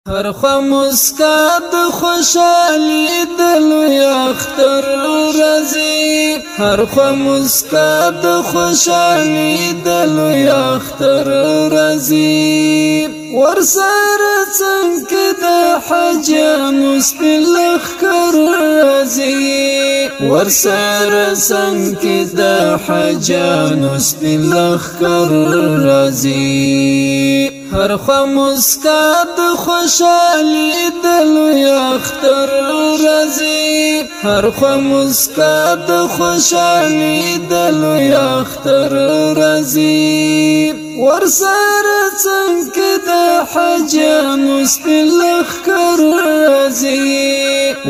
هر خوا مسکا د خوشالي د لوی اختر راځي هر خوا مسکا د خوشالي د لوی اختر راځي ورسره څنګه د حجانو سپین لښکر راځي ورسره څنګه د حجانو سپین لښکر راځي هر خوا مسکا د خوشالي د لوی اختر راځي هر خوا مسکا د خوشالي د لوی اختر راځي ورسره څنګه د حجانو سپین لښکر راځي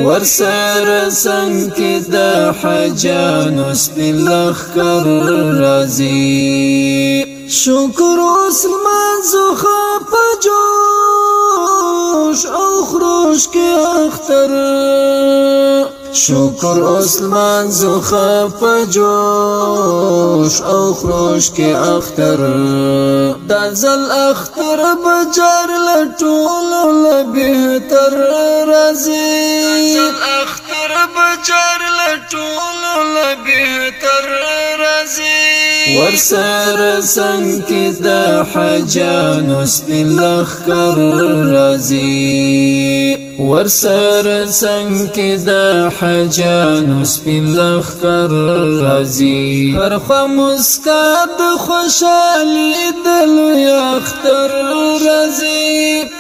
ورسره څنګه د حجانو سپین لښکر راځي شکر اسلمانزو په جوش او خروش کې اختر شکر اسلمانزو په جوش او خروش کې اختر دا ځل اختر بجار لټول لبهتر راځي اختر بجار لټول لبهتر راځي ورسره څنګه د حجانو سپین لښکر راځي ورسره څنګه د حجانو سپین لښکر راځي هر خوا مسکا د خوشالي د لوی اختر راځي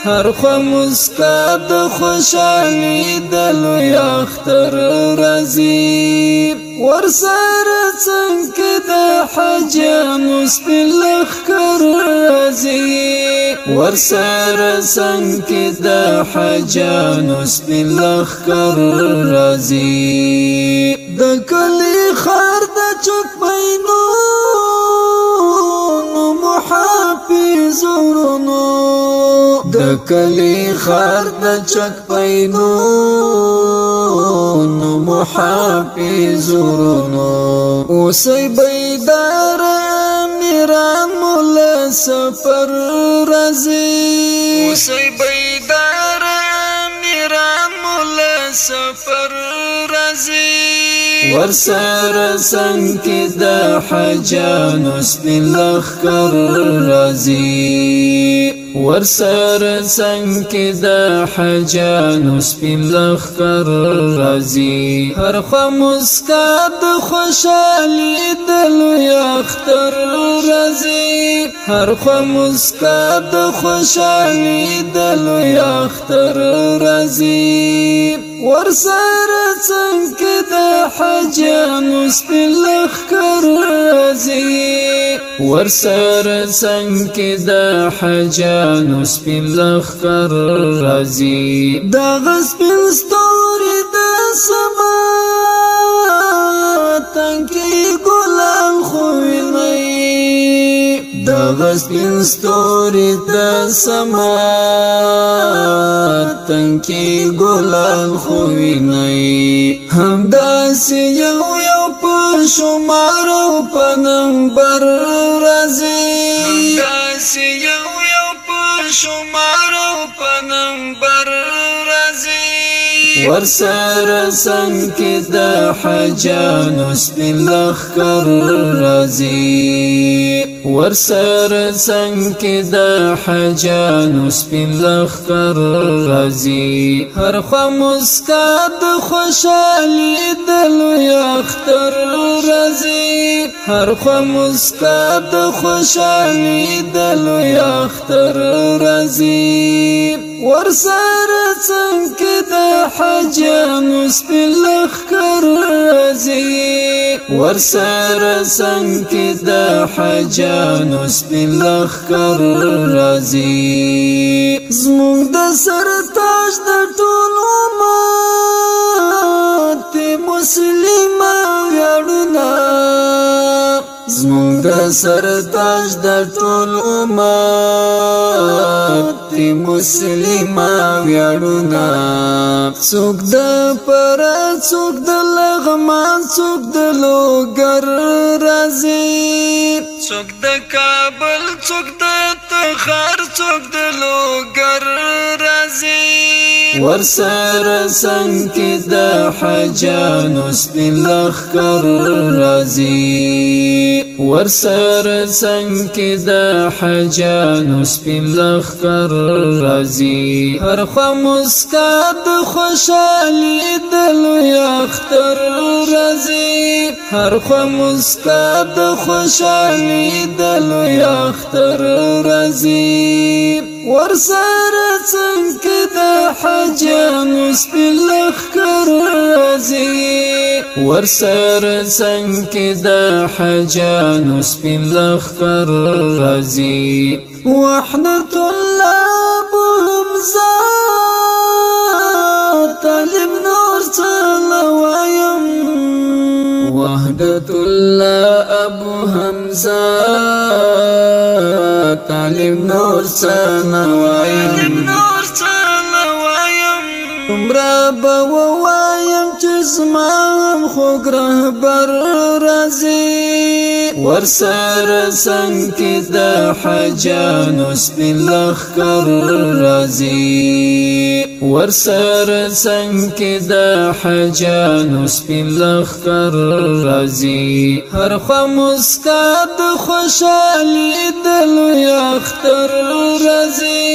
هر خوا مسکا د خوشالي د لوی اختر راځي ورسره څنګه د حجانو سپین لښکر راځي ورسره څنګه د حجانو سپین لښکر راځي د کلی ښار د چوکپینو محافظ ورونو د کلی ښار د چوکپینو محافظ ورونو اوسئ بیدار امیران مولا سفر راځي اوسئ بیدار امیران مولا سفر راځي ورسره څنګه د حجانو سپین لښکر راځي ورسره څنګه د حجانو سپین لښکر راځي هر خوا مسکا د خوشالي د لوی اختر راځي هر خوا مسکا د خوشالي د لوی اختر راځي ورسره څنګه د حجانو سپین لښکر راځي ورسره څنګه د حجانو سپین لښکر راځي دغه سپین ستوري د سما تنکي ګلان خو ویني دغه سپین ستوري د سما تنکي ګلان خو ویني همداسې یو په شمار او په نمبر راځي همداسې یو په شمار او په نمبر راځي ورسره څنګه د حجانو سپین لښکر راځي ورسره څنګه د حجانو سپین لښکر راځي هر خوا مسکا د خوشالي د لوی اختر راځي هر خوا مسکا د خوشالي د لوی اختر راځي ورسره څنګه د حجانو سپین لښکر راځي ورسره څنګه د حجانو سپین لښکر راځي زموږ د سر تاج د ټول امت مسلمان ویاړونه زموږ د سر تاج د ټول امت مسلمان ویاړونه څوک د پر څوک د لغمان څوک د لوګر راځي څوک د کابل څوک د تخار څوک د لوګر راځي راځي ورسره څنګ کې د حجانو سپین لښکر راځي ورسره څنګ کې د حجانو سپین لښکر راځي هر خوا مسکا د خوشحالي د لوی اختر راځي هر خوا مسکا د خوشحالي د لوی اختر راځي ورسره څنګ کې د حجانو سپین لښکر راځي ورسره څنګ کې د حجانو سپین لښکر راځي وحدت الله ابو حمزه طالب نور صلوایم وحدت الله ابو حمزه طالب نور صلوایم عمره به ووایم چې زما هم خوږ رهبر راځي ورسره څنګ کې د حجانو سپین لښکر راځي ورسره څنګ کې د حجانو سپین لښکر راځي هر خوا مسکا د خوشحالي د لوی اختر راځي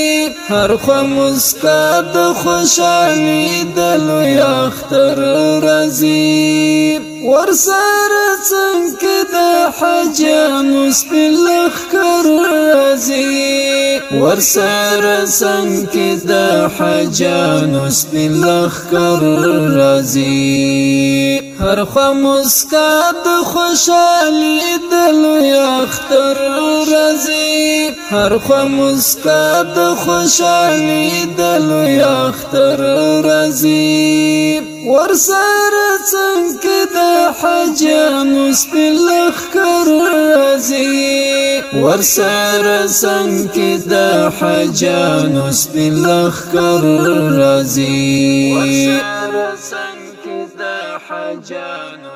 هر خوا مسکا د خوشحالي د لوی اختر راځي ورسره څنګ کې د حجانو سپین لښکر راځي ورسره څنګ کې د حجانو سپین لښکر راځي هر خوا مسکا د خوشحالي د لوی اختر راځي هر خوا مسکا د خوشحالي د لوی اختر راځي ورسره څنګ کې د حجانو سپین لښکر راځي ورسره څنګ کې د حجانو سپین لښکر راځي ورسره څنګ کې د حجانو